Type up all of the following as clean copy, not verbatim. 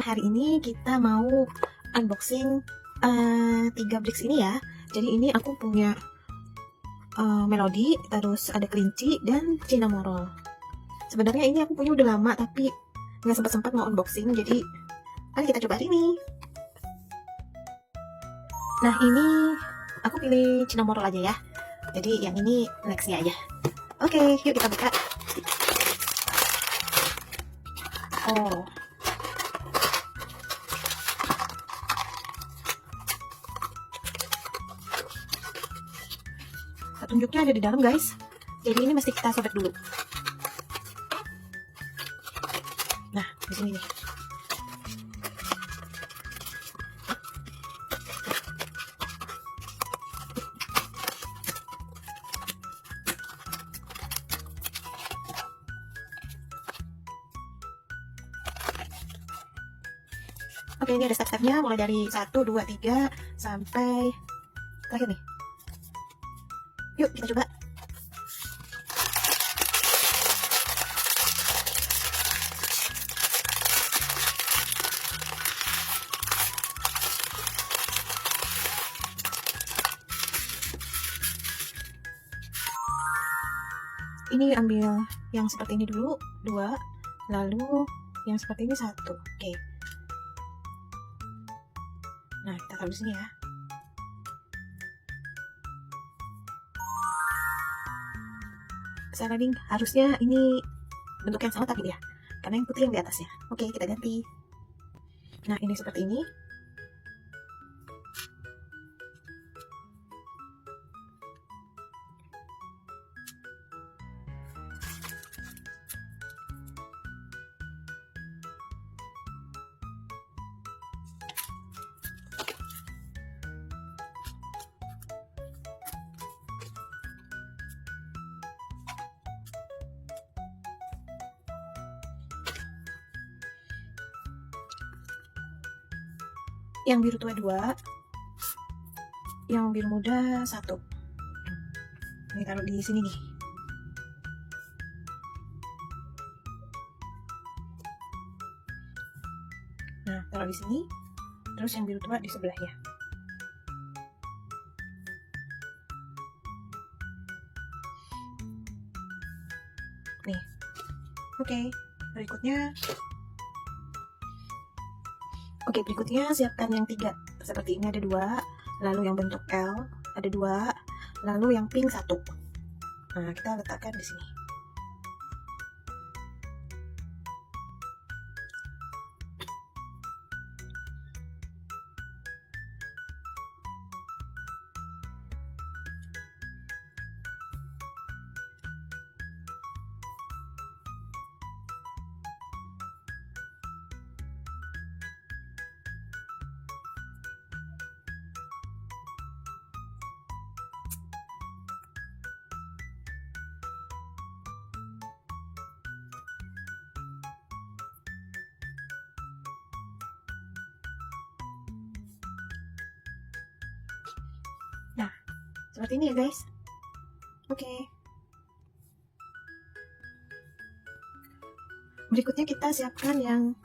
hari ini kita mau unboxing 3 bricks ini ya. Jadi ini aku punya melodi, terus ada kelinci dan cinnamoroll. Sebenarnya ini aku punya udah lama tapi nggak sempat mau unboxing, jadi kita coba hari ini. Nah, ini aku pilih cinnamoroll aja ya. Jadi yang ini Lexi aja. Oke, yuk kita buka. Oh, petunjuknya ada di dalam guys. Jadi ini mesti kita sobek dulu. Nah, di sini nih. Oke, ini ada step-stepnya mulai dari 1, 2, 3 sampai terakhir nih. Yuk kita coba. Ini ambil yang seperti ini dulu, 2, lalu yang seperti ini 1. Oke. Nah, kita taruh di sini ya. Sliding harusnya ini bentuk yang sama tapi ya, karena yang putih yang di atasnya. Oke, kita ganti. Nah, ini seperti ini. Yang biru tua 2, yang biru muda 1. Ini taruh di sini nih. Nah, taruh di sini. Terus yang biru tua di sebelahnya. Nih. Oke, berikutnya. Oke, berikutnya siapkan yang 3. Seperti ini ada 2, lalu yang bentuk L ada 2, lalu yang pink 1. Nah, kita letakkan di sini. Nah, seperti ini ya guys. Oke. Berikutnya kita siapkan yang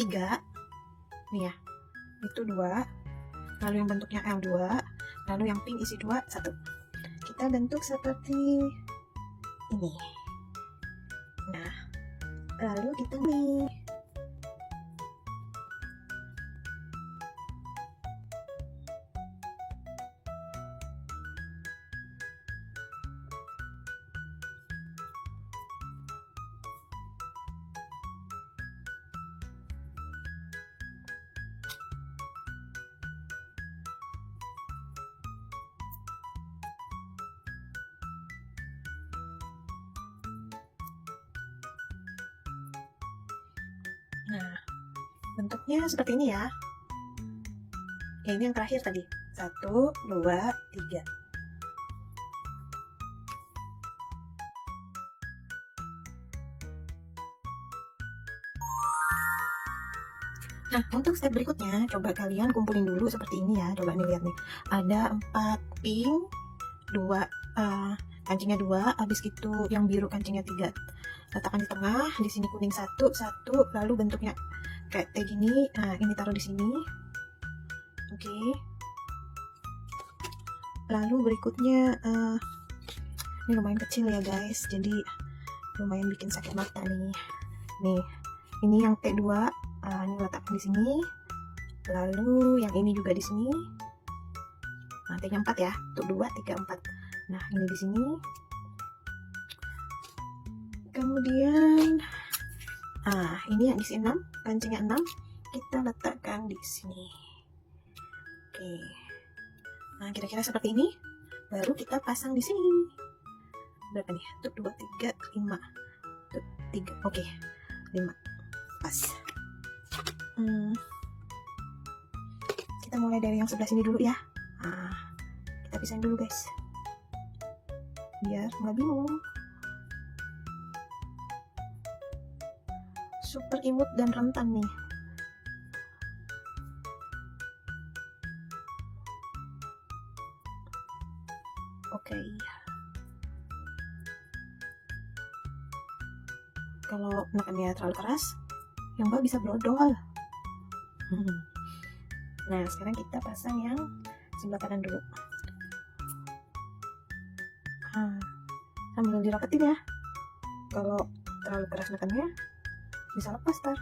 3. Nih ya. Itu 2. Lalu yang bentuknya L 2. Lalu yang pink isi 2, 1. Kita bentuk seperti ini. Nah, lalu kita nih. Nah, bentuknya seperti ini ya. Oke, ini yang terakhir tadi. 1, 2, 3. Nah, untuk step berikutnya, coba kalian kumpulin dulu seperti ini ya. Coba nih lihat nih. Ada 4 pink, 2 kancingnya 2, habis gitu yang biru kancingnya 3. Letakkan di tengah, di sini kuning 1, lalu bentuknya kayak T gini. Nah, ini taruh di sini. Oke. Lalu berikutnya ini lumayan kecil ya guys, jadi lumayan bikin sakit mata nih. Nih, ini yang T2, ini letakkan di sini. Lalu yang ini juga di sini. Nah, T-nya 4 ya. Tuh 2, 3, 4. Nah, ini di sini. Kemudian ini yang isi 6, kancingnya 6, kita letakkan di sini. Oke. Nah, kira-kira seperti ini. Baru kita pasang di sini. Berapa nih? Tuh 2, 3, 5. Tuh 3. Oke. 5. Pas. Kita mulai dari yang sebelah sini dulu ya. Kita pisahin dulu guys, biar nggak bingung. Super imut dan rentan nih. Oke. Kalau menekannya terlalu keras, yang bawah bisa brodol. Nah, sekarang kita pasang yang sebelah kanan dulu. Sambil dirapetin ya. Kalau terlalu keras nekannya, bisa lepas tar.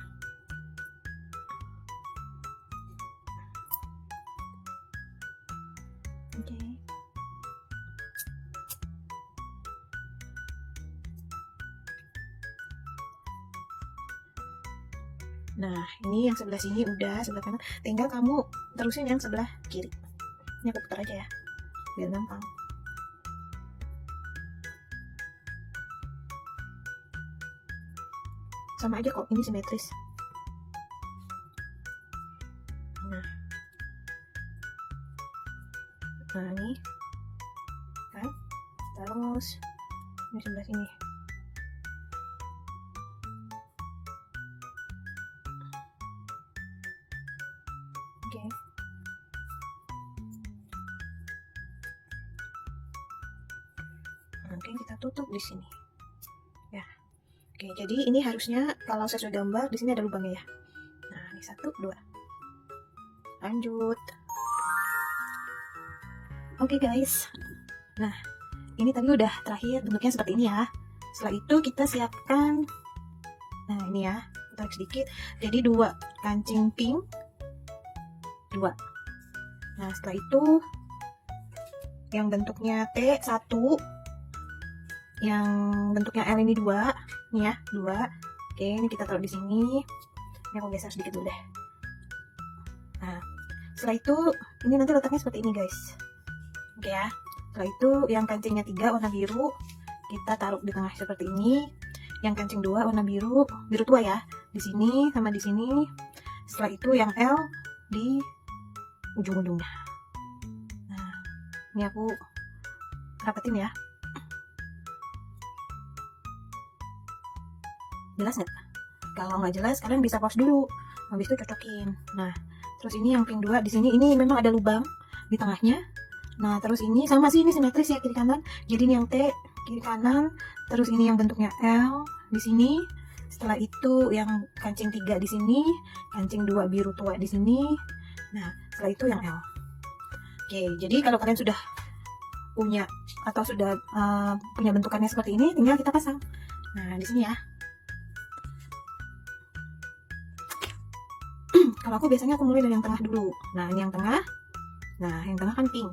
Oke. Nah, ini yang sebelah sini udah, sebelah kanan. Tinggal kamu terusin yang sebelah kiri. Ini aku putar aja ya, biar gampang. Sama aja kok, ini simetris. Nah ini kan, terus ini sebelah sini. Oke. Mungkin kita tutup di sini. Ya. Oke, jadi ini harusnya kalau sesuai gambar di sini ada lubangnya ya. Nah, ini 1, 2. Lanjut. Oke guys. Nah, ini tadi udah terakhir bentuknya seperti ini ya. Setelah itu kita siapkan. Nah, ini ya, tarik sedikit. Jadi 2 kancing pink. 2. Nah, setelah itu yang bentuknya T 1, yang bentuknya L ini 2, nih ya, 2. Oke, ini kita taruh di sini. Ini aku geser sedikit dulu deh. Nah, setelah itu ini nanti letaknya seperti ini guys. Oke ya. Setelah itu yang kancingnya 3 warna biru kita taruh di tengah seperti ini. Yang kancing 2 warna biru, biru tua ya, di sini sama di sini. Setelah itu yang L di ujung-ujungnya. Nah, ini aku rapetin ya. Jelas nggak? Kalau nggak jelas kalian bisa pause dulu, habis itu cocokin. Nah, terus ini yang pink 2 di sini, ini memang ada lubang di tengahnya. Nah, terus ini sama sih, ini simetris ya, kiri kanan. Jadi ini yang T kiri kanan, terus ini yang bentuknya L di sini. Setelah itu yang kancing 3 di sini, kancing 2 biru tua di sini. Nah, setelah itu yang L. Oke, jadi kalau kalian sudah punya atau sudah punya bentukannya seperti ini, tinggal kita pasang. Nah, di sini ya. Kalau aku biasanya aku mulai dari yang tengah dulu. Nah, ini yang tengah. Nah, yang tengah kan pink.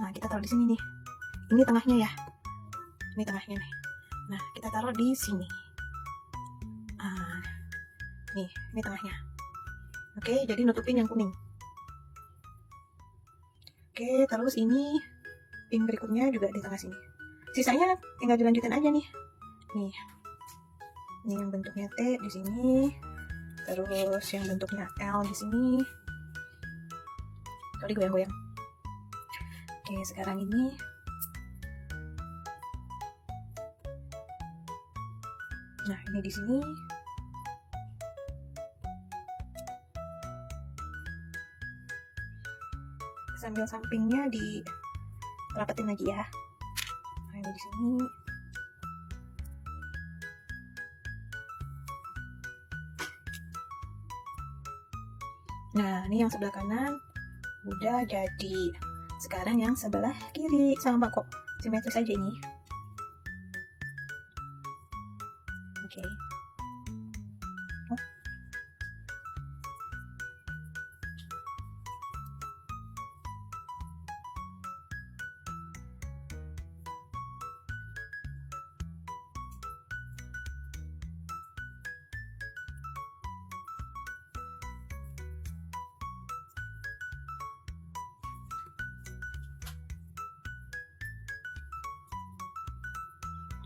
Nah, kita taruh di sini nih. Ini tengahnya ya. Ini tengahnya nih. Nah, kita taruh di sini. Nih, ini tengahnya. Oke, jadi nutupin yang kuning. Oke, terus ini pink berikutnya juga di tengah sini. Sisanya tinggal dilanjutin aja nih. Nih. Ini yang bentuknya T di sini. Terus yang bentuknya L di sini. Sorry, goyang-goyang. Oke, sekarang ini nah, ini di sini. Sambil sampingnya dirapetin lagi ya. Ada di sini. Nah, ini yang sebelah kanan udah jadi. Sekarang yang sebelah kiri sama kok, simetris aja ini. Oke. Oh.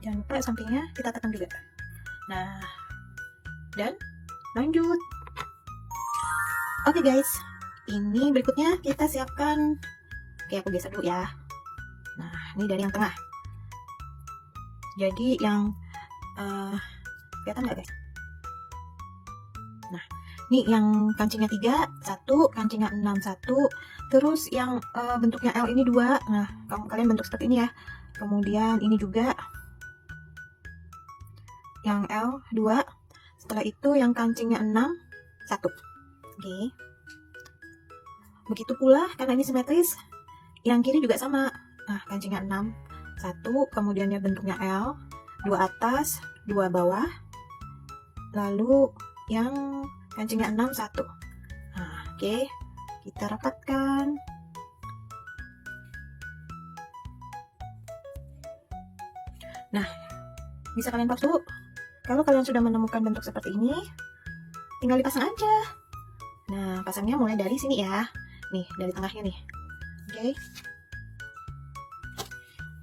Jangan lupa sampingnya kita tekan juga. Nah, dan lanjut. Oke guys, ini berikutnya kita siapkan. Oke, aku geser dulu ya. Nah, ini dari yang tengah. Jadi yang kelihatan nggak guys? Nah, ini yang kancingnya 3, 1, kancingnya 6, 1. Terus yang bentuknya L ini 2. Nah, kalian bentuk seperti ini ya. Kemudian ini juga yang L 2. Setelah itu yang kancingnya 6, 1. Oke. Begitu pula karena ini simetris, yang kiri juga sama. Nah, kancingnya 6, 1, kemudian dia bentuknya L, 2 atas, 2 bawah. Lalu yang kancingnya 6, 1. Nah, oke. Kita rapatkan. Nah, bisa kalian pause dulu. Kalau kalian sudah menemukan bentuk seperti ini, tinggal dipasang aja. Nah, pasangnya mulai dari sini ya. Nih, dari tengahnya nih. Oke.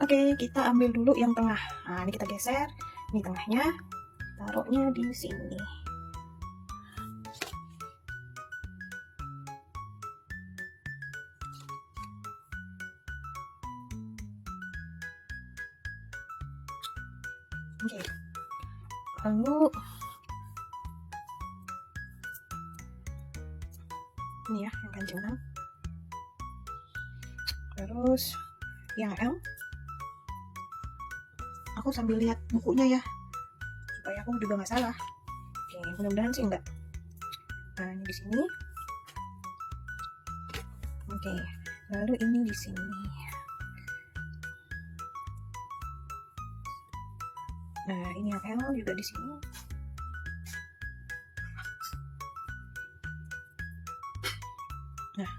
Oke, kita ambil dulu yang tengah. Nah, ini kita geser. Ini tengahnya. Taruhnya di sini. Oke. Lalu ini ya yang kancing 6. Terus yang L, aku sambil lihat bukunya ya supaya aku juga nggak salah. Oke, mudah-mudahan sih enggak. Nah, ini di sini. Oke, lalu ini di sini. Nah, ini yang L juga di sini. Nah,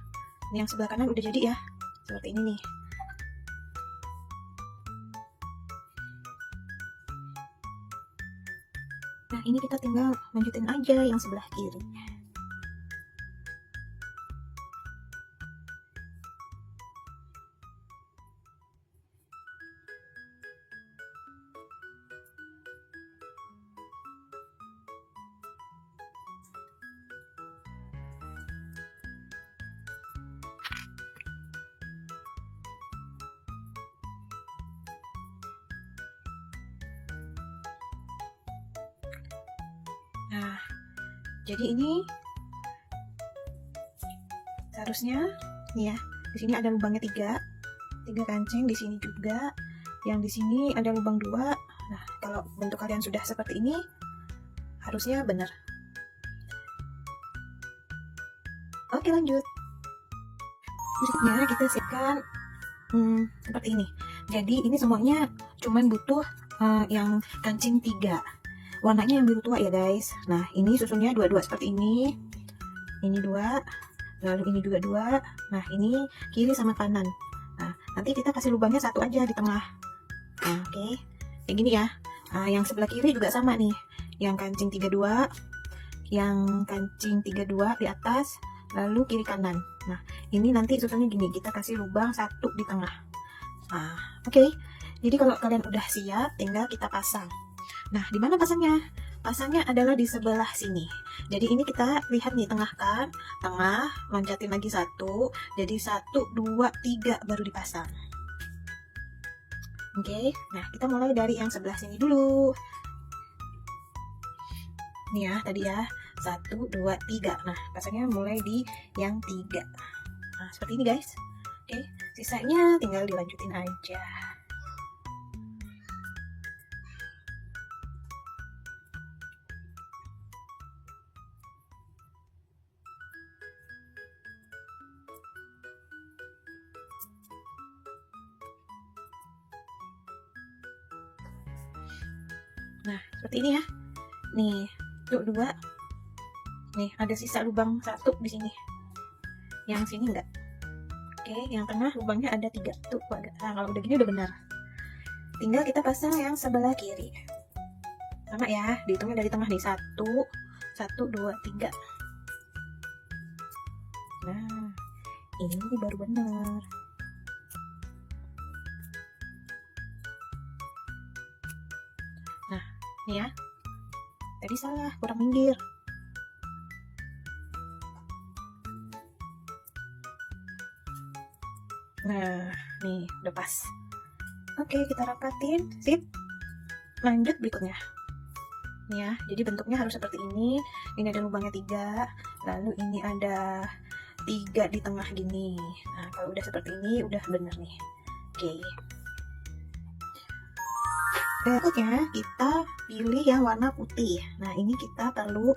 ini yang sebelah kanan udah jadi ya. Seperti ini nih. Nah, ini kita tinggal lanjutin aja yang sebelah kiri. Nah, jadi ini seharusnya nih ya, di sini ada lubangnya 3 kancing, di sini juga, yang di sini ada lubang 2. Nah, kalau bentuk kalian sudah seperti ini, harusnya benar. Oke, lanjut. Berikutnya kita siapkan seperti ini. Jadi ini semuanya cuman butuh yang kancing 3. Warnanya yang biru tua ya guys. Nah, ini susunnya dua-dua seperti ini. Ini 2, lalu ini juga 2. Nah, ini kiri sama kanan. Nah, nanti kita kasih lubangnya 1 aja di tengah. Nah, oke. Kayak gini ya. Nah, yang sebelah kiri juga sama nih. Yang kancing 32, yang kancing 32 di atas, lalu kiri kanan. Nah, ini nanti susunnya gini. Kita kasih lubang 1 di tengah. Nah, oke. Jadi kalau kalian udah siap, tinggal kita pasang. Nah, di mana pasangnya? Pasangnya adalah di sebelah sini. Jadi ini kita lihat nih, tengah kan? Tengah, loncatin lagi 1. Jadi 1, 2, 3 baru dipasang. Oke, nah kita mulai dari yang sebelah sini dulu. Nih ya, tadi ya. 1, 2, 3. Nah, pasangnya mulai di yang 3. Nah, seperti ini guys. Oke, sisanya tinggal dilanjutin aja. Nah, seperti ini ya. Nih, tuh 2. Nih, ada sisa lubang 1 di sini. Yang sini enggak. Oke, yang tengah lubangnya ada 3. Tuh, nah, kalau udah gini udah benar. Tinggal kita pasang yang sebelah kiri. Sama ya, dihitungnya dari tengah nih. 1, 2, 3. Nah, ini baru benar. Nah, ini ya. Tadi salah, kurang minggir. Nah, nih udah pas. Oke, kita rapatin. Sip. Lanjut berikutnya. Nih ya, jadi bentuknya harus seperti ini. Ini ada lubangnya 3, lalu ini ada 3 di tengah gini. Nah, kalau udah seperti ini udah bener nih. Oke. Berikutnya kita pilih yang warna putih. Nah, ini kita perlu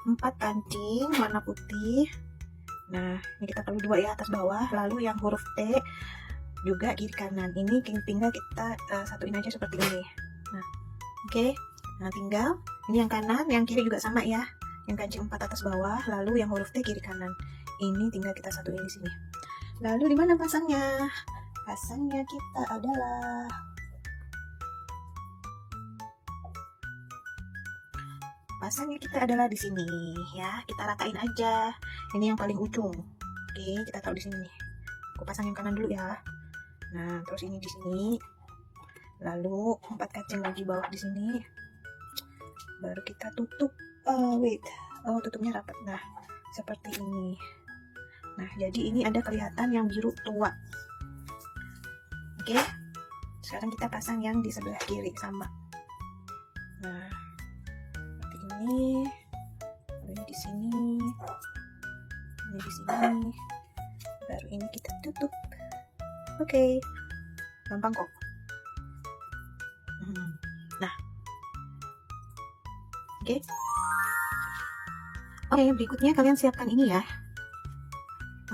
4 kancing warna putih. Nah, ini kita perlu 2 ya, atas bawah. Lalu yang huruf T juga kiri kanan. Ini tinggal kita satuin aja seperti ini. Nah, oke. Nah, tinggal ini yang kanan, yang kiri juga sama ya. Yang kancing 4 atas bawah, lalu yang huruf T kiri kanan. Ini tinggal kita satuin di sini. Lalu di mana pasangnya? Pasangnya kita adalah di sini ya. Kita ratain aja. Ini yang paling ujung. Oke, kita taruh di sini nih. Aku pasang yang kanan dulu ya. Nah, terus ini di sini. Lalu 4 kancing lagi bawah di sini. Baru kita tutup. Tutupnya rapat. Nah, seperti ini. Nah, jadi ini ada kelihatan yang biru tua. Oke. Sekarang kita pasang yang di sebelah kiri sama. Nah, seperti ini. Ini di sini. Ini di sini. Baru ini kita tutup. Oke. Gampang kok. Nah. Oke. Oke, berikutnya kalian siapkan ini ya.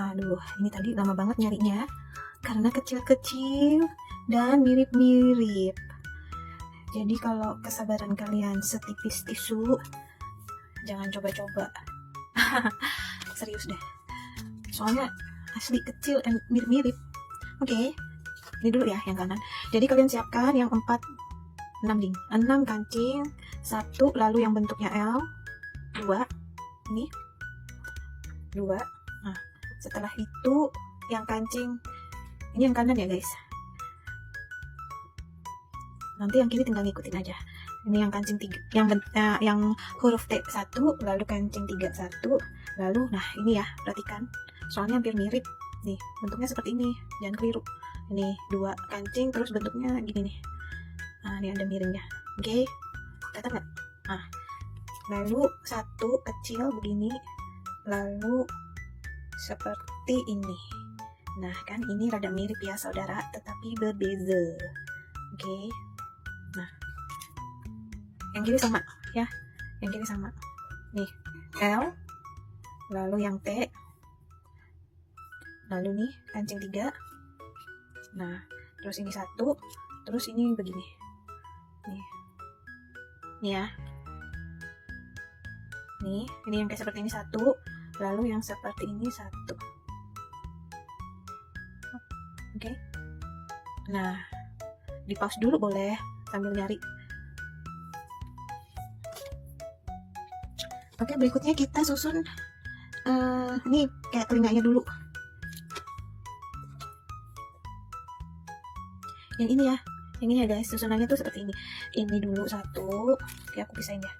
Aduh, ini tadi lama banget nyarinya karena kecil-kecil dan mirip-mirip. Jadi kalau kesabaran kalian setipis tisu, jangan coba-coba. Serius deh. Soalnya asli kecil dan mirip-mirip. Oke. Ini dulu ya yang kanan. Jadi kalian siapkan yang 6 kancing, 1, lalu yang bentuknya L, 2. Ini 2. Nah, setelah itu yang kancing ini yang kanan ya guys. Nanti yang kiri tinggal ngikutin aja. Ini yang kancing 3, yang huruf T 1, lalu kancing 3 1, lalu nah ini ya, perhatikan. Soalnya hampir mirip. Nih, bentuknya seperti ini. Jangan keliru. Ini 2 kancing terus bentuknya gini nih. Nah, ini ada miringnya. Oke. Kata nggak? Nah, lalu 1 kecil begini, lalu seperti ini. Nah, kan ini rada mirip ya saudara, tetapi berbeza. Oke. Nah, yang kiri sama ya. Yang kiri sama. Nih, L, lalu yang T, lalu nih kancing 3. Nah, terus ini 1, terus ini begini. Nih. Nih ya. Nih, ini yang kayak seperti ini 1, lalu yang seperti ini 1. Oke. Nah, di pause dulu boleh sambil nyari. Oke, berikutnya kita susun ini kayak telinganya dulu. Yang ini ya. Yang ini ya guys, susunannya tuh seperti ini. Ini dulu 1. Oke, aku pisahin ya.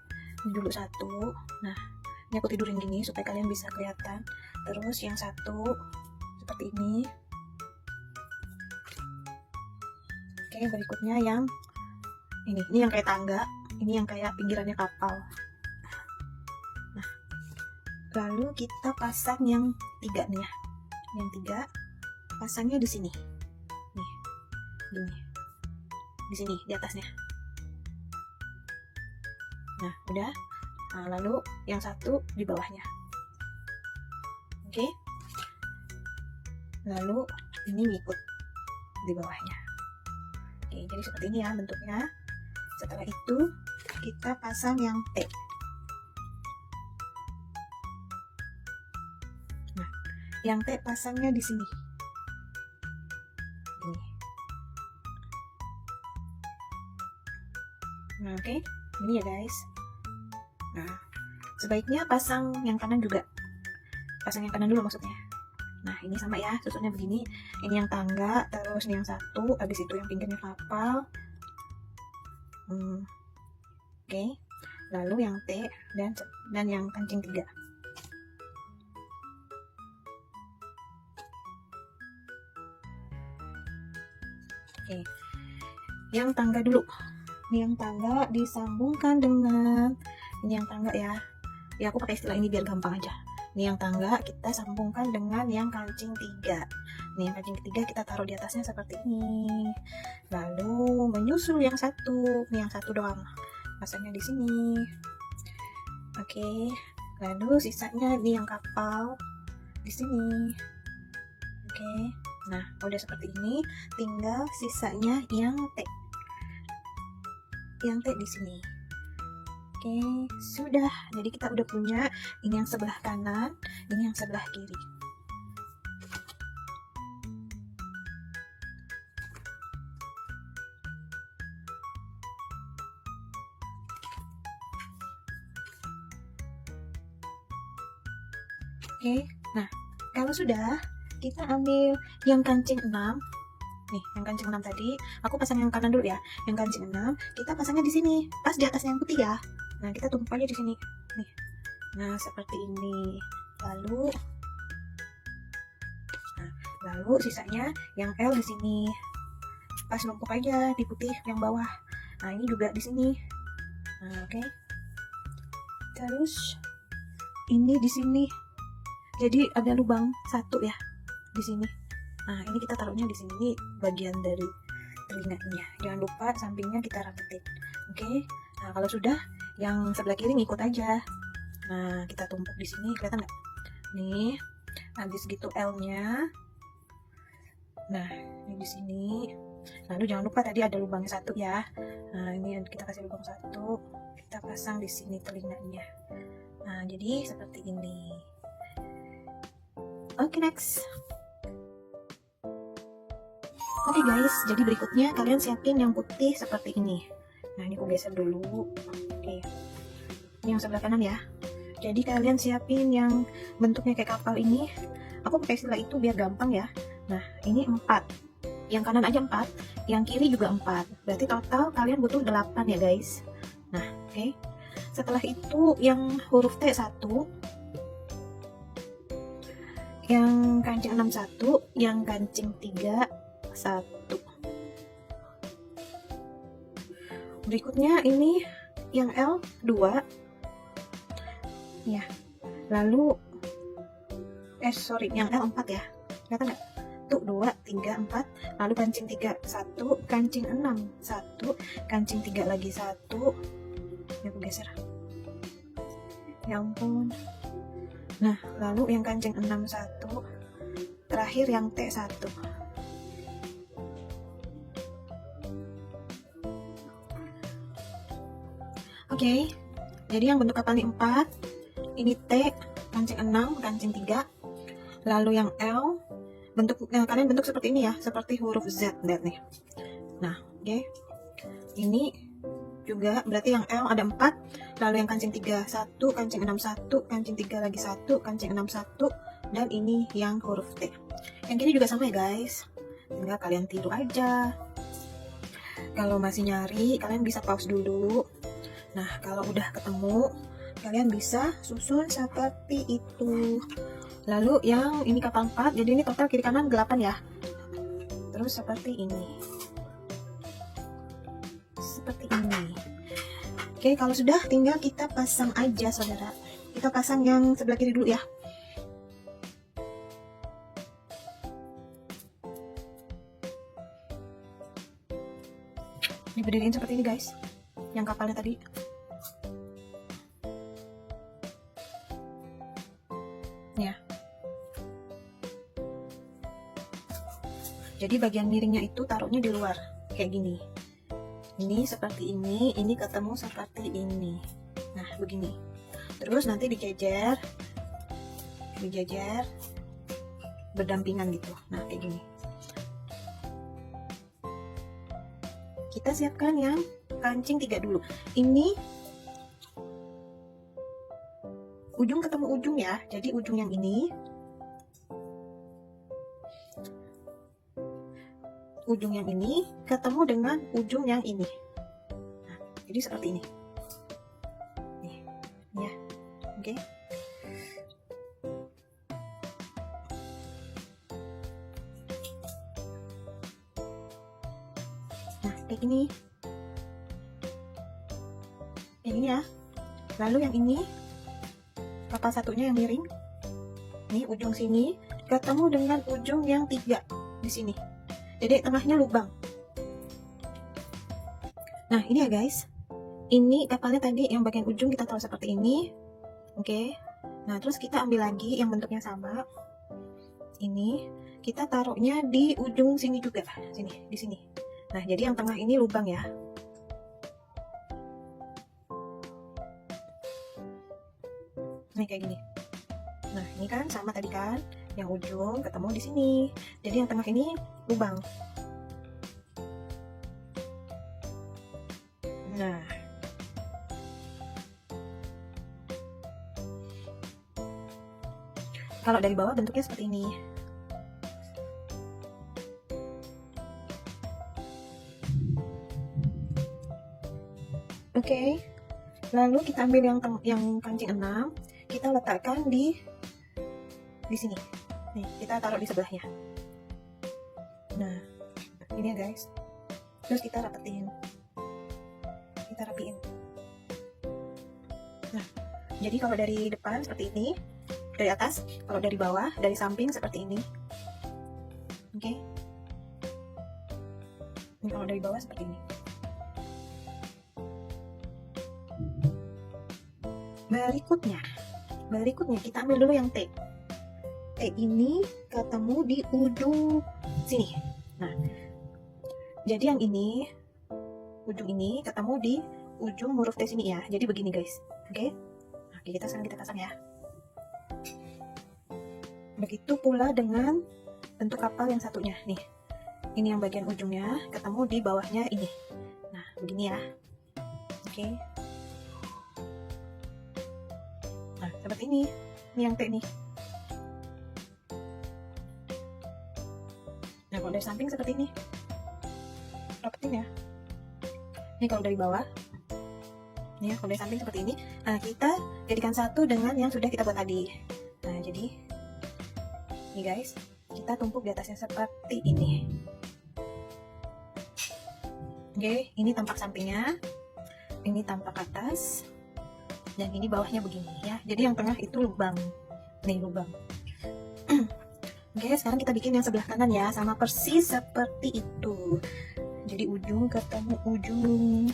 Ini dulu 1. Nah, ini aku tidurin gini supaya kalian bisa kelihatan. Terus yang 1 seperti ini. Oke, berikutnya yang ini yang kayak tangga, ini yang kayak pinggirannya kapal. Nah, lalu kita pasang yang 3 nih ya. Yang 3 pasangnya di sini. Nih. Gini. Di sini, di atasnya. Nah, udah. Nah, lalu yang 1 di bawahnya. Oke. Lalu ini ngikut di bawahnya. Oke, jadi seperti ini ya bentuknya. Setelah itu kita pasang yang T. Nah, yang T pasangnya di sini. Ini. Nah, oke. Ini ya, guys. Nah, sebaiknya pasang yang kanan juga. Pasang yang kanan dulu maksudnya. Nah, ini sama ya, susunnya begini. Ini yang tangga, terus ini yang satu, habis itu yang pinggirnya kapal. Oke. Lalu yang T dan yang kancing 3. Oke. Yang tangga dulu. Ini yang tangga disambungkan dengan ini yang tangga ya. Ya, aku pakai istilah ini biar gampang aja. Ini yang tangga kita sambungkan dengan yang kancing 3. Nih, yang kancing 3 kita taruh di atasnya seperti ini. Lalu menyusul yang satu. Nih yang satu doang. Pasangnya di sini. Oke. Lalu sisanya nih yang kapal di sini. Oke. Nah, udah seperti ini. Tinggal sisanya yang T. Yang T di sini. Oke, sudah. Jadi kita udah punya ini yang sebelah kanan, ini yang sebelah kiri. Oke, nah kalau sudah, kita ambil yang kancing 6. Nih, yang kancing 6 tadi, aku pasang yang kanan dulu ya. Yang kancing 6, kita pasangnya di sini, pas di atasnya yang putih ya. Nah, kita tumpuk aja di sini. Nih. Nah, seperti ini. Lalu sisanya yang L di sini. Pas numpuk aja di putih yang bawah. Nah, ini juga di sini. Nah, oke. Terus ini di sini. Jadi ada lubang satu ya di sini. Nah, ini kita taruhnya di sini, bagian dari telinganya. Jangan lupa sampingnya kita rapetin. Oke. Nah, kalau sudah, yang sebelah kiri ngikut aja. Nah, kita tumpuk di sini, kelihatan nggak? Nih, habis gitu L-nya. Nah, ini di sini. Lalu jangan lupa tadi ada lubangnya satu ya. Nah, ini kita kasih lubang satu. Kita pasang di sini telinganya. Nah, jadi seperti ini. Oke, next. Oke guys, jadi berikutnya kalian siapin yang putih seperti ini. Nah, ini aku geser dulu. Oke. Ini yang sebelah kanan ya. Jadi kalian siapin yang bentuknya kayak kapal ini. Aku pakai istilah itu biar gampang ya. Nah, ini 4. Yang kanan aja 4, yang kiri juga 4. Berarti total kalian butuh 8 ya guys. Nah, oke. Setelah itu yang huruf T 1, yang kancing 6 1, yang kancing 3 1. Berikutnya ini yang L 2 ya. Lalu yang L 4 ya. Kelihatan nggak? Tuh 2 3 4. Lalu kancing 3 1, kancing 6 1, kancing 3 lagi 1. Ya, aku geser. Ya ampun. Nah, lalu yang kancing 6 1, terakhir yang T 1. Oke, jadi yang bentuk kapal ini 4, ini T, kancing 6, kancing 3, lalu yang L, kalian bentuk seperti ini ya, seperti huruf Z, lihat nih. Nah, oke, ini juga berarti yang L ada 4, lalu yang kancing 3 1, kancing 6 1, kancing 3 lagi 1, kancing 6 1, dan ini yang huruf T. Yang kiri juga sama ya guys, tinggal kalian tiru aja. Kalau masih nyari, kalian bisa pause dulu. Nah, kalau udah ketemu, kalian bisa susun seperti itu. Lalu yang ini kapal 4, jadi ini total kiri kanan 8 ya. Terus seperti ini. Seperti ini. Oke, kalau sudah tinggal kita pasang aja saudara. Kita pasang yang sebelah kiri dulu ya. Diberdiriin seperti ini guys. Yang kapalnya tadi. Ya. Jadi bagian miringnya itu taruhnya di luar kayak gini Ini seperti ini ketemu seperti ini. Nah, begini. Terus nanti dijejer berdampingan gitu. Nah, kayak gini. Kita siapkan yang kancing 3 dulu. Ini ujung ketemu ujung ya. Jadi ujung yang ini, ketemu dengan ujung yang ini. Nah, jadi seperti ini. Nih, ya. Oke. Nah, kayak gini. Kayak gini ya. Lalu yang ini, kapal satunya yang miring. Nih, ujung sini ketemu dengan ujung yang 3 di sini. Jadi tengahnya lubang. Nah, ini ya guys. Ini kapalnya tadi yang bagian ujung kita taruh seperti ini. Oke. Nah, terus kita ambil lagi yang bentuknya sama. Ini kita taruhnya di ujung sini juga. Sini, di sini. Nah, jadi yang tengah ini lubang ya. Nih kayak gini. Nah, ini kan sama tadi kan. Yang ujung ketemu di sini. Jadi yang tengah ini lubang. Nah, kalau dari bawah bentuknya seperti ini. Oke. Lalu kita ambil yang kancing 6, kita letakkan di sini. Nih, kita taruh di sebelahnya. Nah, ini ya guys. Terus kita rapetin. Kita rapiin. Nah, jadi kalau dari depan seperti ini, dari atas, kalau dari bawah, dari samping seperti ini. Oke. Ini kalau dari bawah seperti ini. Berikutnya kita ambil dulu yang T. T ini ketemu di ujung sini. Nah, jadi yang ini, ujung ini ketemu di ujung huruf T sini ya. Jadi begini guys. Oke. Nah, kita pasang ya. Begitu pula dengan bentuk kapal yang satunya. Nih, ini yang bagian ujungnya ketemu di bawahnya ini. Nah, begini ya. Oke. Nah, seperti ini. Ini yang T nih. Nah, kalau dari samping seperti ini. Rapetin ya. Ini kalau dari bawah. Nih, kalau dari samping seperti ini. Nah, kita jadikan satu dengan yang sudah kita buat tadi. Nah, jadi ini guys, kita tumpuk di atasnya seperti ini. Oke, ini tampak sampingnya, ini tampak atas, dan ini bawahnya begini ya. Jadi yang tengah itu lubang. Nih lubang. Oke, sekarang kita bikin yang sebelah kanan ya, sama persis seperti itu. Jadi ujung ketemu ujung.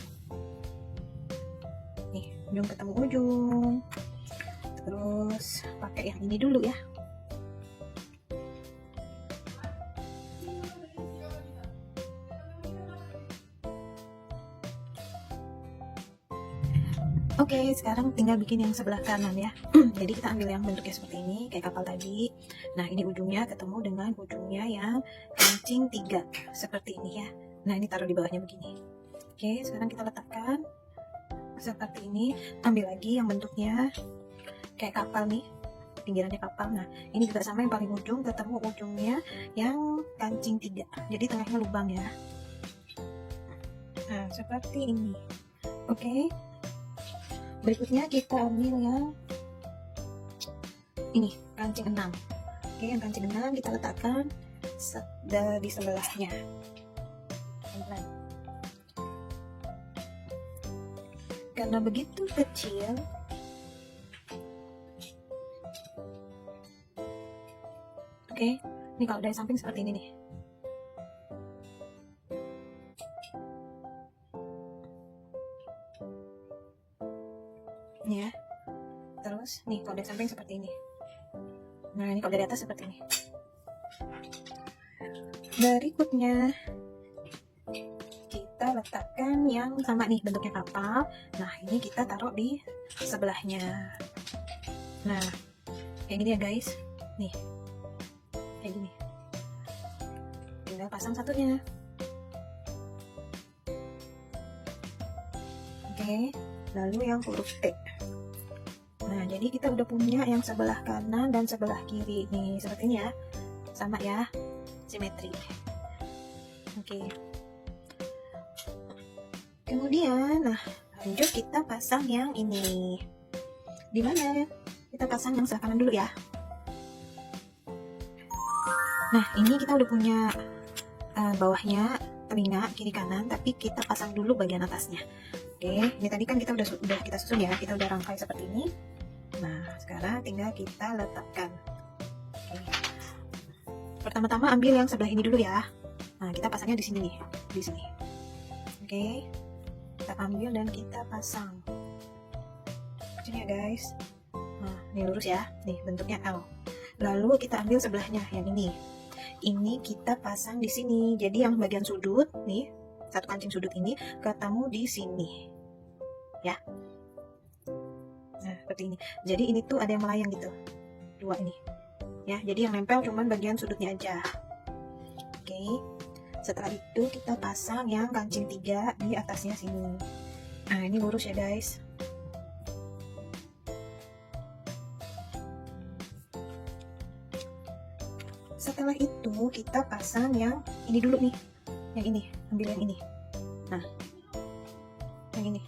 Nih, ujung ketemu ujung. Terus pakai yang ini dulu ya. Oke, sekarang tinggal bikin yang sebelah kanan ya. Jadi kita ambil yang bentuknya seperti ini, kayak kapal tadi. Nah, ini ujungnya ketemu dengan ujungnya yang kancing 3, seperti ini ya. Nah, ini taruh di bawahnya begini. Oke, sekarang kita letakkan seperti ini. Ambil lagi yang bentuknya kayak kapal nih, pinggirannya kapal. Nah, ini juga sama, yang paling ujung ketemu ujungnya yang kancing 3. Jadi tengahnya lubang ya. Nah, seperti ini. Oke. Berikutnya kita ambil yang ini, kancing 6. Oke, yang kancing 6 kita letakkan di sebelahnya. Pelan-pelan. Karena begitu kecil, oke, ini kalau dari samping seperti ini nih. Ya, terus nih kalau dari samping seperti ini. Nah, ini kalau dari atas seperti ini. Berikutnya kita letakkan yang sama nih bentuknya kapal. Nah, ini kita taruh di sebelahnya. Nah, kayak gini ya guys. Nih, kayak gini. Tinggal pasang satunya. Oke, lalu yang huruf T. Nah, jadi kita udah punya yang sebelah kanan dan sebelah kiri nih, seperti ini ya. Sama ya, simetri. Oke. Kemudian, nah, lanjut kita pasang yang ini. Di mana? Kita pasang yang sebelah kanan dulu ya. Nah, ini kita udah punya bawahnya, telinga kiri kanan, tapi kita pasang dulu bagian atasnya. Oke, ini tadi kan kita udah kita susun ya, kita udah rangkai seperti ini. Nah, sekarang tinggal kita letakkan. Oke. Pertama-tama ambil yang sebelah ini dulu ya. Nah, kita pasangnya di sini nih, di sini. Oke, kita ambil dan kita pasang. Sini ya guys. Nah, ini lurus ya, nih bentuknya L. Lalu kita ambil sebelahnya yang ini. Ini kita pasang di sini. Jadi yang bagian sudut nih, satu kancing sudut ini ketemu di sini ya. Nah, seperti ini. Jadi ini tuh ada yang melayang gitu, dua ini ya. Jadi yang nempel cuman bagian sudutnya aja. Oke, setelah itu kita pasang yang kancing 3 di atasnya sini. Nah, ini lurus ya guys. Setelah itu kita pasang yang ini dulu nih, yang ini, ambil yang ini. Nah, yang ini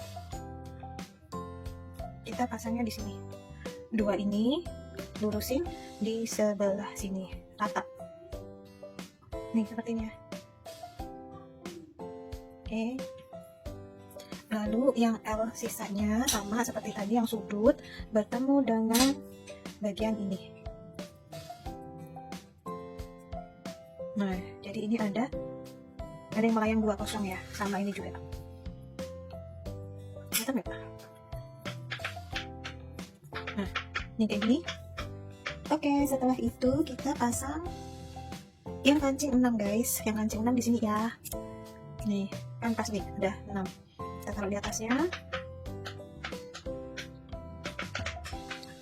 kita pasangnya di sini. Dua ini lurusin di sebelah sini, rata. Nih seperti ini ya. Oke. Lalu yang L sisanya sama seperti tadi, yang sudut bertemu dengan bagian ini. Nah, jadi ini ada yang melayang 2 kosong ya, sama ini juga. Kelihatan nggak? Nah, ini kayak gini. Oke, setelah itu kita pasang yang kancing 6 guys, yang kancing 6 di sini ya. Nih, kan pas nih, udah 6. Kita taruh di atasnya.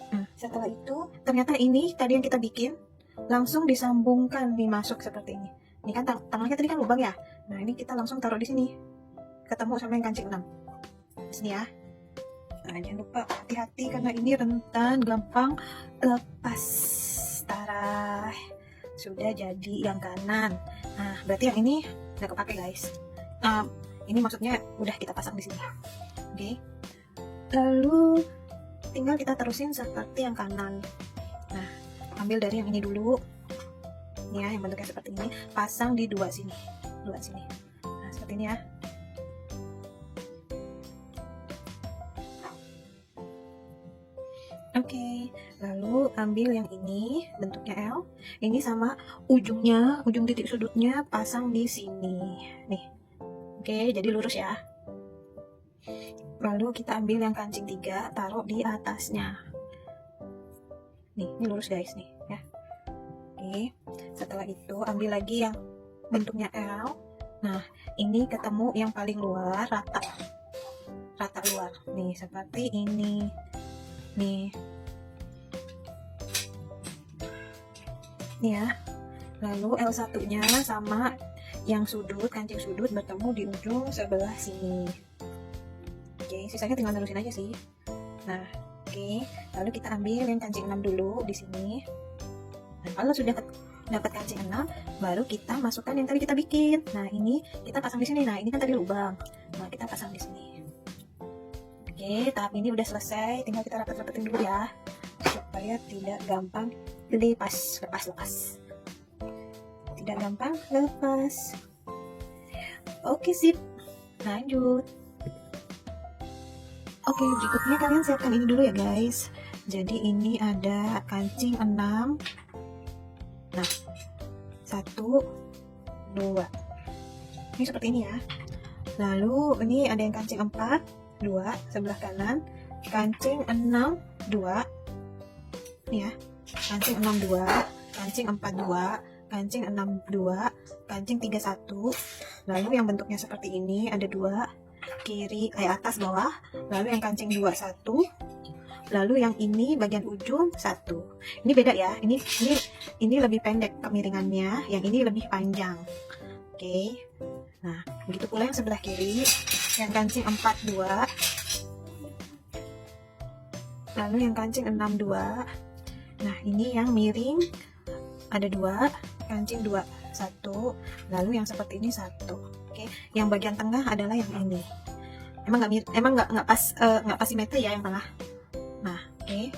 Nah, setelah itu ternyata ini tadi yang kita bikin langsung disambungkan nih, masuk seperti ini. Ini kan tangannya tadi kan lubang ya. Nah, ini kita langsung taruh di sini. Ketemu sama yang kancing 6. Di sini ya. Nah, jangan lupa hati-hati karena ini rentan, gampang lepas. Tara. Sudah jadi yang kanan. Nah, berarti yang ini nggak kepake guys. Ini maksudnya udah kita pasang di sini. Oke. Lalu tinggal kita terusin seperti yang kanan. Nah, ambil dari yang ini dulu. Ini ya, yang bentuknya seperti ini. Pasang di dua sini. Nah, seperti ini ya. Oke, lalu ambil yang ini, bentuknya L. Ini sama ujungnya, ujung titik sudutnya pasang di sini. Nih. Oke, jadi lurus ya. Lalu kita ambil yang kancing 3, taruh di atasnya. Nih, ini lurus guys nih ya. Oke, setelah itu ambil lagi yang bentuknya L. Nah, ini ketemu yang paling luar, rata luar. Nih, seperti ini. Nih ya. Lalu L1 nya sama yang sudut, kancing sudut bertemu di ujung sebelah sini. Oke, sisanya tinggal terusin aja sih. Nah, oke, lalu kita ambil yang kancing 6 dulu di sini. Nah, kalau sudah dapat kancing 6, baru kita masukkan yang tadi kita bikin. Nah, ini kita pasang di sini. Nah, ini kan tadi lubang. Nah, kita pasang di sini. Oke, tahap ini udah selesai. Tinggal kita rapet-rapetin dulu ya, supaya tidak gampang lepas. Tidak gampang lepas. Oke, sip. Lanjut. Oke, berikutnya kalian siapkan ini dulu ya guys. Jadi ini ada kancing 6. Nah, 1, 2. Ini seperti ini ya. Lalu ini ada yang kancing 4, 2 sebelah kanan, kancing 6, 2. Ini ya. Kancing 6, 2, kancing 4, 2, kancing 6, 2, kancing 3, 1. Lalu yang bentuknya seperti ini ada 2, kiri atas bawah. Lalu yang kancing 2 1. Lalu yang ini bagian ujung 1. Ini beda ya. Ini lebih pendek kemiringannya, yang ini lebih panjang. Oke. Nah, begitu pula yang sebelah kiri, yang kancing 4 2. Lalu yang kancing 6 2. Nah, ini yang miring ada 2, kancing 2 1. Lalu yang seperti ini 1. Oke. Yang bagian tengah adalah yang ini. Emang nggak pas simetri ya yang tengah. Nah, oke.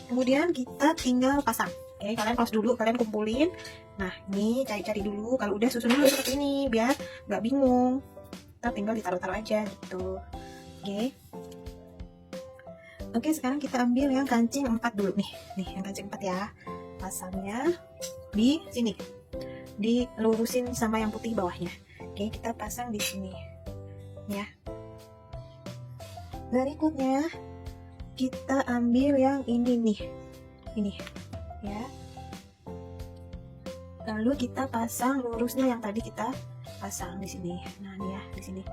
Kemudian kita tinggal pasang. Oke, kalian pause dulu, kalian kumpulin. Nah, ini cari-cari dulu. Kalau udah susun dulu seperti ini biar nggak bingung. Kita tinggal ditaruh-taruh aja gitu. Oke. Oke, sekarang kita ambil yang kancing 4 dulu nih. Nih, yang kancing 4 ya. Pasangnya di sini. Dilurusin sama yang putih bawahnya. Oke, kita pasang di sini. Ya. Berikutnya kita ambil yang ini nih. Ini. Ya. Lalu kita pasang lurusnya yang tadi kita pasang di sini. Nah, ini ya, di sini.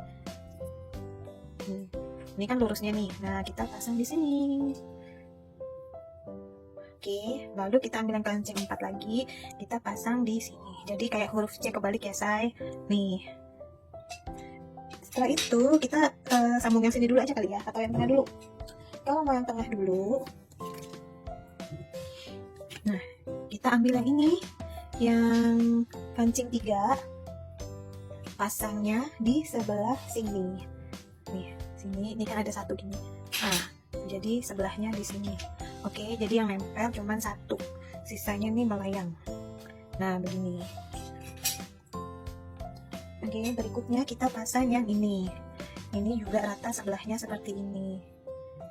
Ini kan lurusnya nih. Nah, kita pasang di sini. Oke, lalu kita ambil yang kancing 4 lagi, kita pasang di sini. Jadi kayak huruf C kebalik ya, say. Nih. Setelah itu kita sambung yang sini dulu aja kali ya, atau yang tengah dulu. Kalau mau yang tengah dulu. Nah, kita ambil yang ini, yang kancing 3. Pasangnya di sebelah sini. Nih, sini, ini kan ada 1 gini. Nah, jadi sebelahnya di sini. Oke, jadi yang nempel cuman 1. Sisanya nih melayang. Nah, begini. Oke, berikutnya kita pasang yang ini. Ini juga rata sebelahnya seperti ini.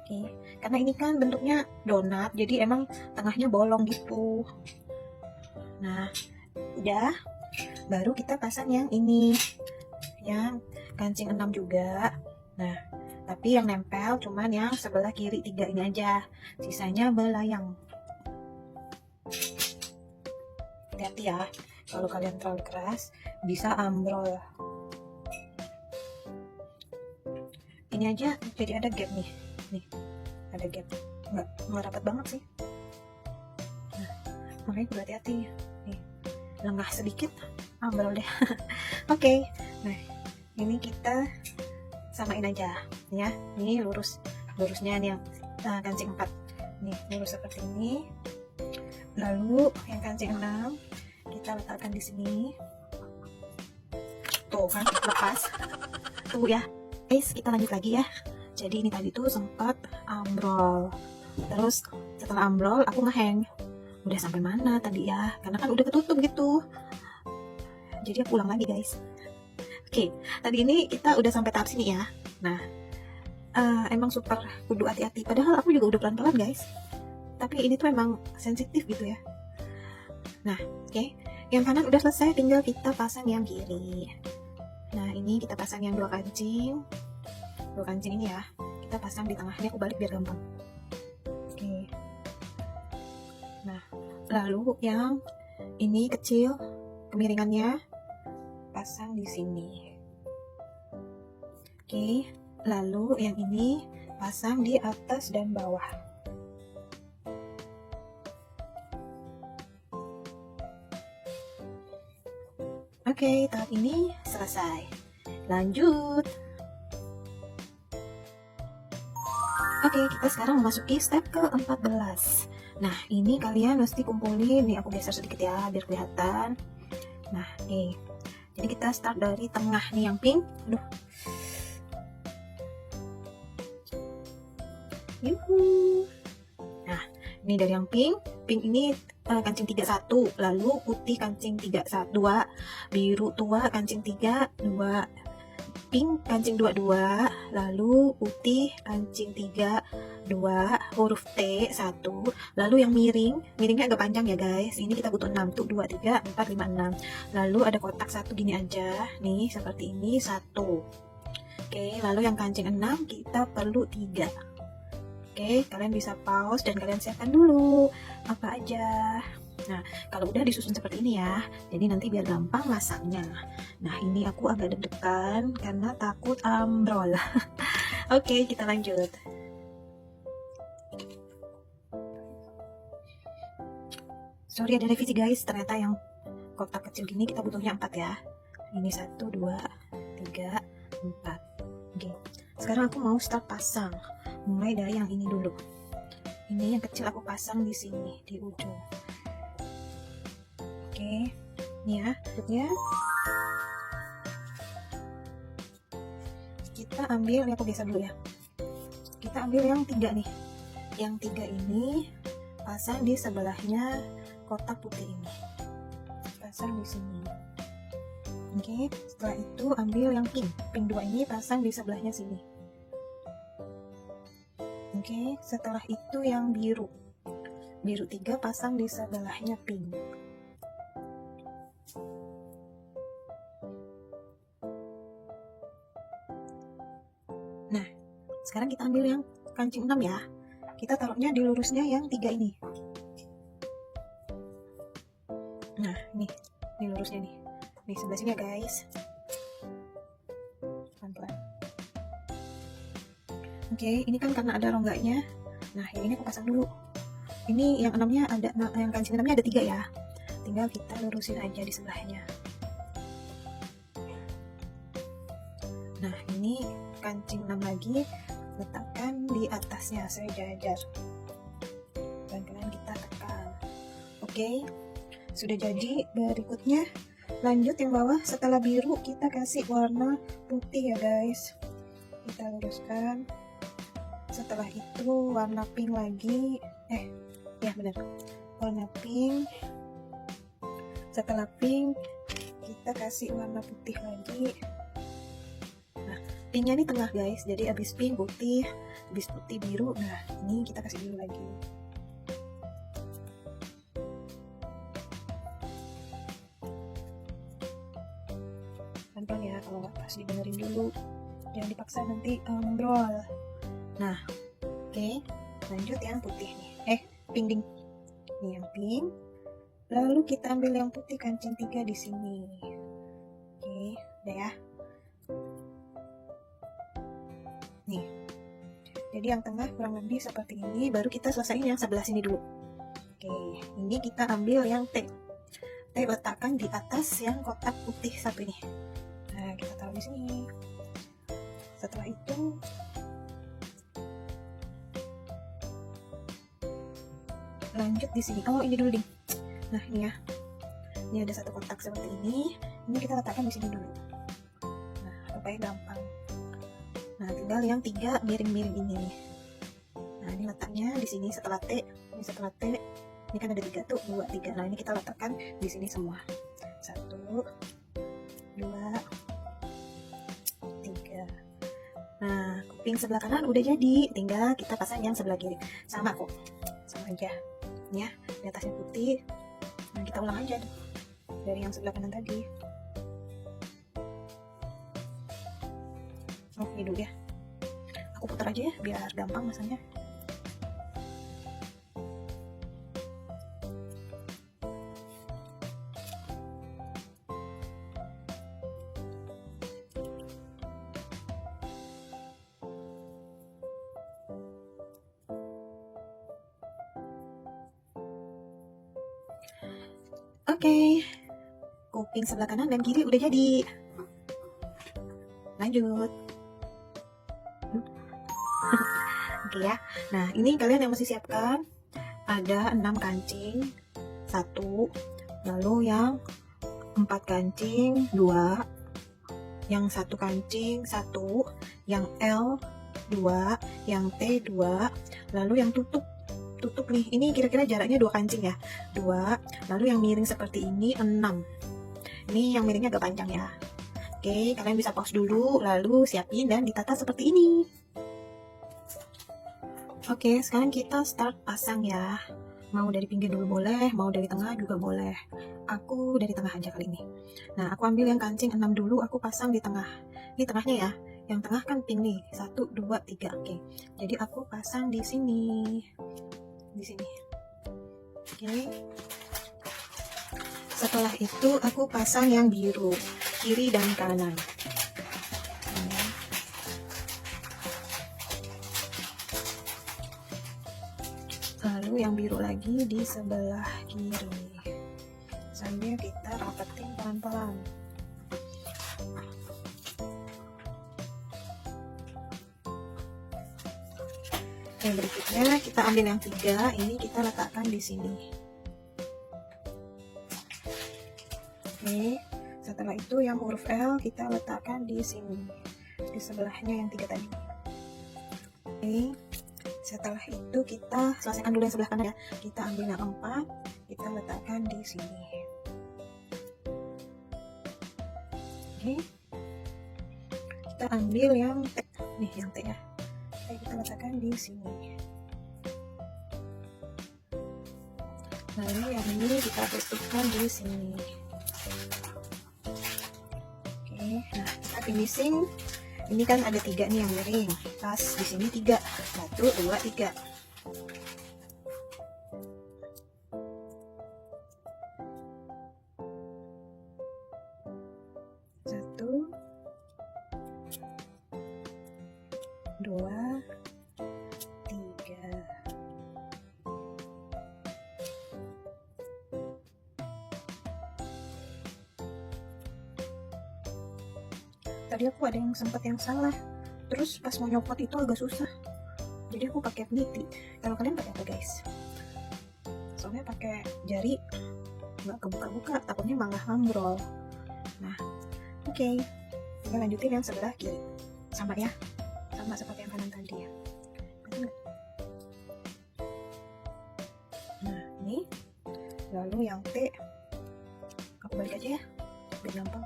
Oke, karena ini kan bentuknya donat, jadi emang tengahnya bolong gitu. Nah, udah. Baru kita pasang yang ini. Yang kancing 6 juga. Nah, tapi yang nempel cuman yang sebelah kiri 3 ini aja. Sisanya melayang. Hati-hati ya, kalau kalian terlalu keras bisa ambrol. Ini aja jadi ada gap nih. Nih, ada gap. Nggak rapat banget sih. Nah, makanya perlu hati-hati. Nih, lengah sedikit ambrol deh. Oke. Nah, ini kita samain aja ya. Ini lurusnya nih yang kancing 4 nih, lurus seperti ini. Lalu yang kancing 6 kita letakkan di sini. Tuh kan lepas tuh ya guys. Kita lanjut lagi ya. Jadi ini tadi tuh sempat ambrol, terus setelah ambrol aku ngehang. Udah sampai mana tadi ya, karena kan udah ketutup gitu, jadi aku ulang lagi guys. Oke, tadi ini kita udah sampai tahap sini ya. Nah, emang super kudu hati-hati. Padahal aku juga udah pelan-pelan guys. Tapi ini tuh emang sensitif gitu ya. Nah, oke. Yang kanan udah selesai, tinggal kita pasang yang kiri. Nah, ini kita pasang yang 2 kancing. 2 kancing ini ya. Kita pasang di tengahnya, aku balik biar gampang. Oke. Nah, lalu yang ini kecil, kemiringannya pasang di sini. Oke, lalu yang ini pasang di atas dan bawah. Oke, tahap ini selesai. Lanjut. Oke, kita sekarang memasuki step ke-14. Nah, ini kalian mesti kumpulin. Nih, aku geser sedikit ya, biar kelihatan. Nah, nih. Jadi kita start dari tengah nih yang pink. Aduh. Yuhu. Nah, ini dari yang pink. Pink ini kancing 31, lalu putih kancing 2, biru tua kancing 3, 2, pink kancing 22, lalu putih kancing 3, 2, huruf T 1, lalu yang miringnya agak panjang ya guys. Ini kita butuh 6 tuh, 2, 3, 4, 5, 6. Lalu ada kotak 1 gini aja nih, seperti ini 1. Oke, lalu yang kancing 6 kita perlu 3. Oke, kalian bisa pause dan kalian siapkan dulu apa aja. Nah, kalau udah disusun seperti ini ya, jadi nanti biar gampang masangnya. Nah, ini aku agak deg-degan karena takut ambrol. Oke, kita lanjut. Sorry ada revisi guys, ternyata yang kotak kecil gini kita butuhnya 4 ya. Ini 1, 2, 3, 4. Oke, sekarang aku mau start pasang. Mulai dari yang ini dulu. Ini yang kecil aku pasang di sini, di ujung. Oke, ini ya, bentuknya. Kita ambil, ini aku biasa dulu ya. Kita ambil yang 3 nih. Yang 3 ini pasang di sebelahnya kotak putih ini. Pasang di sini. Oke, setelah itu ambil yang pink. Pink 2 ini pasang di sebelahnya sini. Oke, setelah itu yang biru. Biru 3 pasang di sebelahnya pink. Nah, sekarang kita ambil yang kancing 6 ya. Kita taruhnya di lurusnya yang 3 ini. Nah, ini lurusnya nih. Nih sebelah sini ya guys. Pelan-pelan. Oke, ini kan karena ada rongganya. Nah, yang ini aku pasang dulu. Ini yang 6-nya ada, yang kancing 6-nya ada 3 ya. Tinggal kita lurusin aja di sebelahnya. Nah, ini kancing 6 lagi, letakkan di atasnya sejajar. Pelan-pelan kita tekan. Oke, sudah jadi. Berikutnya lanjut yang bawah. Setelah biru kita kasih warna putih ya guys. Kita luruskan. Setelah itu warna pink lagi. Ya benar, warna pink. Setelah pink kita kasih warna putih lagi. Nah, pinknya ini tengah guys, jadi habis pink putih, habis putih biru. Nah, ini kita kasih biru lagi. Pelan-pelan ya, kalau nggak pas dibenerin dulu, jangan dipaksa nanti ambrol. Nah, oke, lanjut yang putih nih, pink ding. Nih yang pink. Lalu kita ambil yang putih kancing 3 di sini. Oke, udah ya. Nih. Jadi yang tengah kurang lebih seperti ini, baru kita selesaiin yang sebelah sini dulu. Oke, ini kita ambil yang T. T letakkan di atas yang kotak putih satu ini. Nah, kita taruh di sini. Setelah itu lanjut di sini. Oh, ini dulu ding. Nah, ini ya. Ini ada satu kotak seperti ini. Ini kita letakkan di sini dulu. Nah, supaya gampang. Nah, tinggal yang 3 miring-miring ini nih. Nah, ini letaknya di sini setelah T. Ini setelah T. Ini kan ada 3 tuh, 2, 3. Nah, ini kita letakkan di sini semua. 1, 2, 3. Nah, kuping sebelah kanan udah jadi. Tinggal kita pasang yang sebelah kiri. Sama kok. Sama aja. Ya, di atasnya putih. Nah, kita ulang aja dari yang sebelah kanan tadi. Oh, ini dulu ya. Aku putar aja ya, biar gampang masangnya. Oke, kuping sebelah kanan dan kiri udah jadi. Lanjut. Oke ya. Nah, ini kalian yang mesti siapkan. Ada 6 kancing, 1, lalu yang 4 kancing, 2, yang 1 kancing, 1, yang L, 2, yang T, 2, lalu yang tutup nih, ini kira-kira jaraknya 2 kancing ya, 2, lalu yang miring seperti ini 6. Ini yang miringnya agak panjang ya. Oke, kalian bisa pause dulu, lalu siapin dan ditata seperti ini. Oke, sekarang kita start pasang ya. Mau dari pinggir dulu boleh, mau dari tengah juga boleh. Aku dari tengah aja kali ini. Nah, aku ambil yang kancing 6 dulu, aku pasang di tengah. Ini tengahnya ya. Yang tengah kan pink nih. 1, 2, 3. Oke. Jadi aku pasang di sini. Di sini. Oke. Setelah itu aku pasang yang biru, kiri dan kanan. Lalu yang biru lagi di sebelah kiri, sambil kita rapetin pelan-pelan. Yang berikutnya kita ambil yang 3, ini kita letakkan di sini. Oke, setelah itu yang huruf L kita letakkan di sini, di sebelahnya yang 3 tadi. Oke, setelah itu kita selesaikan dulu yang sebelah kanan ya. Kita ambil yang 4, kita letakkan di sini. Oke, kita ambil yang T, nih yang T ya. Kita letakkan di sini. Lalu yang ini kita tutupkan di sini. Oke, nah kita finishing. Ini kan ada 3 nih yang miring. Pas di sini 3. 1, 2, 3. Satu, 2, 3. Tadi aku ada yang sempat yang salah, terus pas mau nyopot itu agak susah, jadi aku pakai peniti. Kalau kalian pakai apa guys? Soalnya pakai jari nggak kebuka-buka, takutnya malah ambrol. Nah, oke, kita lanjutin yang sebelah kiri, sama ya, sama seperti yang kanan tadi ya. Nah ini, lalu yang T aku balik aja ya biar gampang.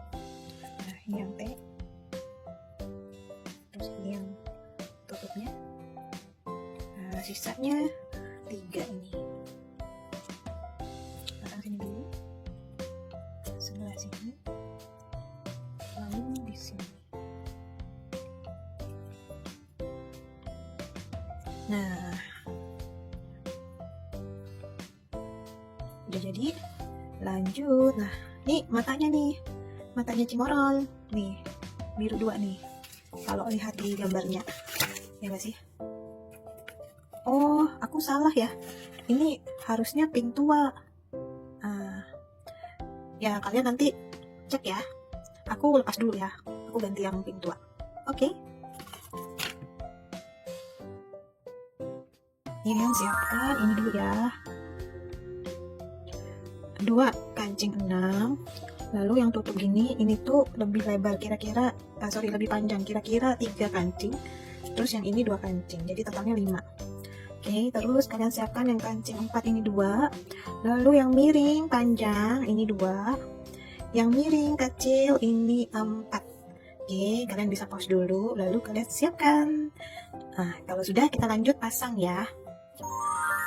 Nah ini yang T, terus ini yang tutupnya. Nah sisanya 3 ini pasang sini dulu, sebelah sini, lalu di sini. Nah udah jadi, lanjut. Nah ini matanya nih, matanya Cimorol nih, biru 2 nih kalau lihat di gambarnya, ya gak sih? Oh aku salah ya, ini harusnya pink tua. Ya kalian nanti cek ya, aku lepas dulu ya, aku ganti yang pink tua. Oke. Ini yang siapkan ini dulu ya, 2 kancing 6. Lalu yang tutup gini, ini tuh lebih lebar, kira-kira lebih panjang, kira-kira 3 kancing. Terus yang ini 2 kancing, jadi totalnya 5. Oke, terus kalian siapkan yang kancing 4 ini 2. Lalu yang miring panjang ini 2. Yang miring kecil ini 4. Oke, kalian bisa pause dulu, lalu kalian siapkan. Nah, kalau sudah kita lanjut pasang ya.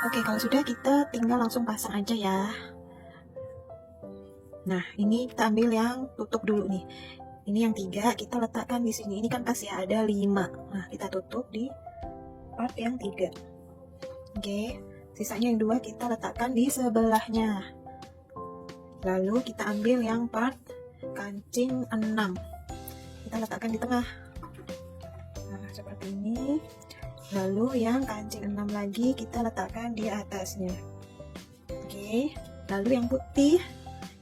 Oke, kalau sudah kita tinggal langsung pasang aja ya. Nah, ini kita ambil yang tutup dulu nih. Ini yang 3 kita letakkan di sini. Ini kan pas ya ada 5. Nah, kita tutup di part yang 3. Oke, sisanya yang 2 kita letakkan di sebelahnya. Lalu kita ambil yang part kancing 6. Kita letakkan di tengah. Nah, seperti ini. Lalu yang kancing 6 lagi kita letakkan di atasnya. Oke, lalu yang putih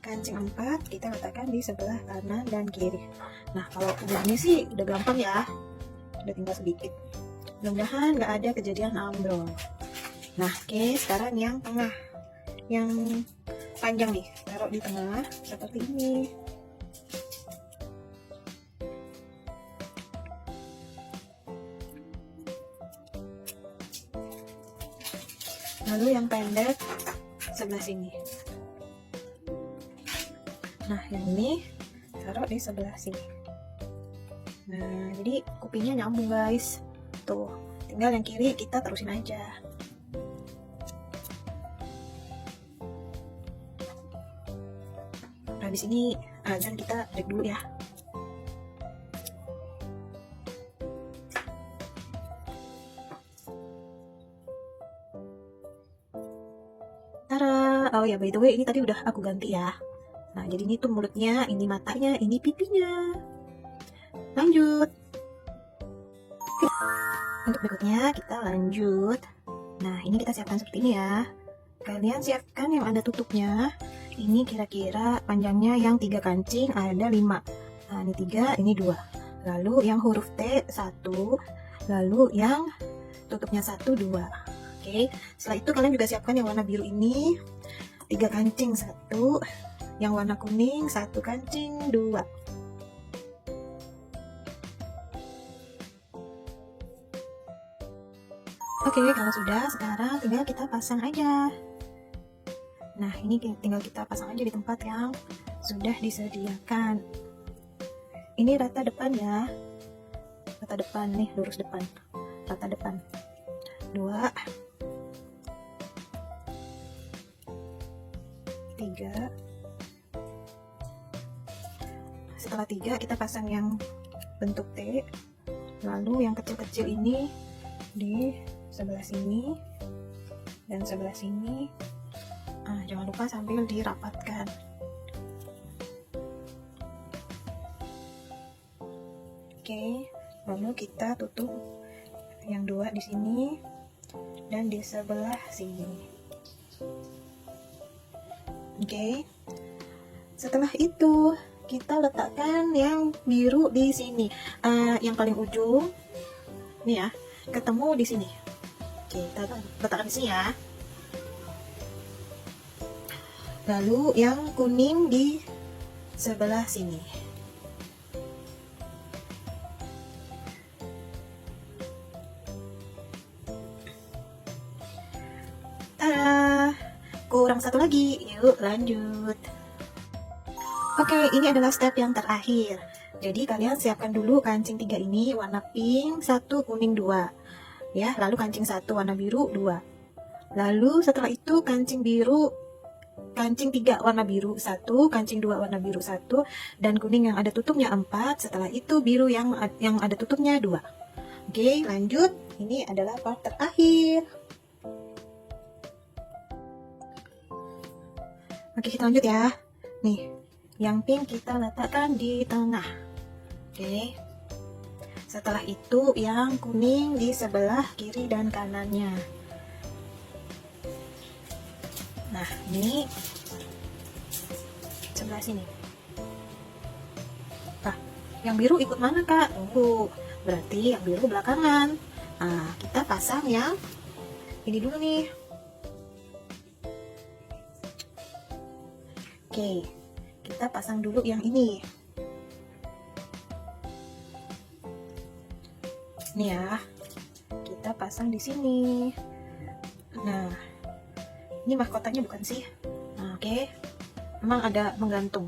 kancing 4 kita letakkan di sebelah kanan dan kiri. Nah, kalau ini sih udah gampang ya, udah tinggal sedikit. Mudah-mudahan nggak ada kejadian ambrol. Nah, oke, sekarang yang tengah, yang panjang nih, taruh di tengah seperti ini. Lalu yang pendek sebelah sini. Nah, yang ini taruh di sebelah sini. Nah, jadi kupingnya nyambung guys. Tuh, tinggal yang kiri kita terusin aja. Nah, di sini dan kita break dulu ya. Tara, oh ya by the way ini tadi udah aku ganti ya. Nah, jadi ini tuh mulutnya, ini matanya, ini pipinya. Lanjut. Untuk berikutnya kita lanjut. Nah, ini kita siapkan seperti ini ya. Kalian siapkan yang ada tutupnya. Ini kira-kira panjangnya yang 3 kancing, ada 5. Nah, ini 3, ini 2. Lalu yang huruf T 1. Lalu yang tutupnya 1, 2. Oke, setelah itu kalian juga siapkan yang warna biru ini. 3 kancing 1. Yang warna kuning 1 kancing 2. Oke, kalau sudah, sekarang tinggal kita pasang aja. Nah, ini tinggal kita pasang aja di tempat yang sudah disediakan. Ini rata depan ya. Rata depan nih, lurus depan. Rata depan. 2, 3. Setelah 3, kita pasang yang bentuk T. Lalu yang kecil-kecil ini di sebelah sini dan sebelah sini. Jangan lupa sambil dirapatkan. Oke, lalu kita tutup yang 2 di sini dan di sebelah sini. Oke, setelah itu kita letakkan yang biru di sini, yang paling ujung nih ya, ketemu di sini. Oke, kita letakkan di sini ya. Lalu yang kuning di sebelah sini. Tada! Kurang satu lagi. Yuk lanjut. Oke, ini adalah step yang terakhir. Jadi kalian siapkan dulu kancing 3 ini warna pink 1, kuning 2. Ya, lalu kancing 1 warna biru 2. Lalu setelah itu kancing 3 warna biru 1, kancing 2 warna biru 1, dan kuning yang ada tutupnya 4. Setelah itu biru yang ada tutupnya 2. Oke, lanjut. Ini adalah part terakhir. Oke, kita lanjut ya. Nih, yang pink kita letakkan di tengah. Oke. Setelah itu yang kuning di sebelah kiri dan kanannya. Nah, ini sebelah sini. Nah, yang biru ikut mana, Kak? Tunggu. Berarti yang biru belakangan. Nah, kita pasang yang ini dulu nih. Oke, kita pasang dulu yang ini. Nih ya, kita pasang di sini. Nah, ini mahkotanya bukan sih? Nah, oke. Memang ada menggantung.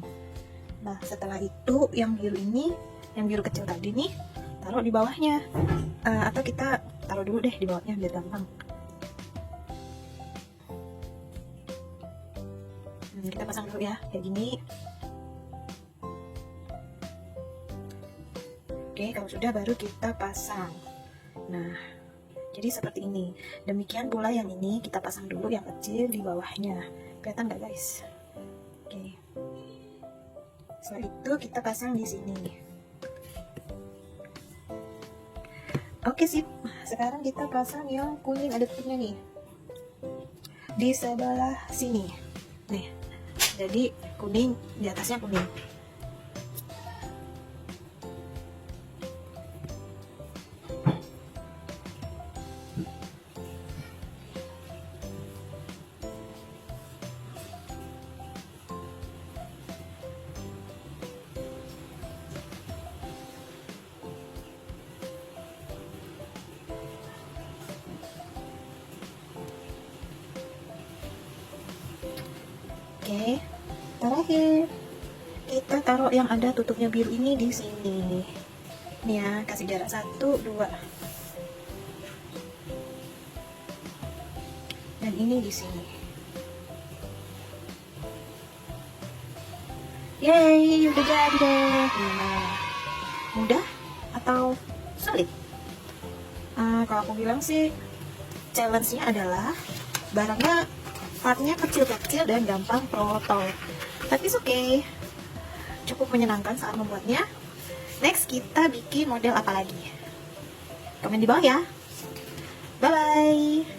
Nah, setelah itu yang biru ini, yang biru kecil tadi nih, taruh di bawahnya. Atau kita taruh dulu deh di bawahnya biar gampang. Kita pasang dulu ya, kayak gini. Oke, kalau sudah baru kita pasang. Nah, jadi seperti ini. Demikian pula yang ini kita pasang dulu yang kecil di bawahnya. Kelihatan nggak guys? Oke. Setelah itu kita pasang di sini. Oke sip. Sekarang kita pasang yang kuning ada tutupnya nih. Di sebelah sini. Nih. Jadi kuning di atasnya kuning. Oke, terakhir kita taruh yang ada tutupnya biru ini di sini. Nih ya, kasih jarak 1, 2. Dan ini di sini. Yeay, udah jadi deh. Nah, mudah atau sulit? Kalau aku bilang sih, challenge-nya adalah barangnya partnya kecil-kecil dan gampang protol. Tapi okay, cukup menyenangkan saat membuatnya. Next, kita bikin model apa lagi? Komen di bawah ya. Bye-bye.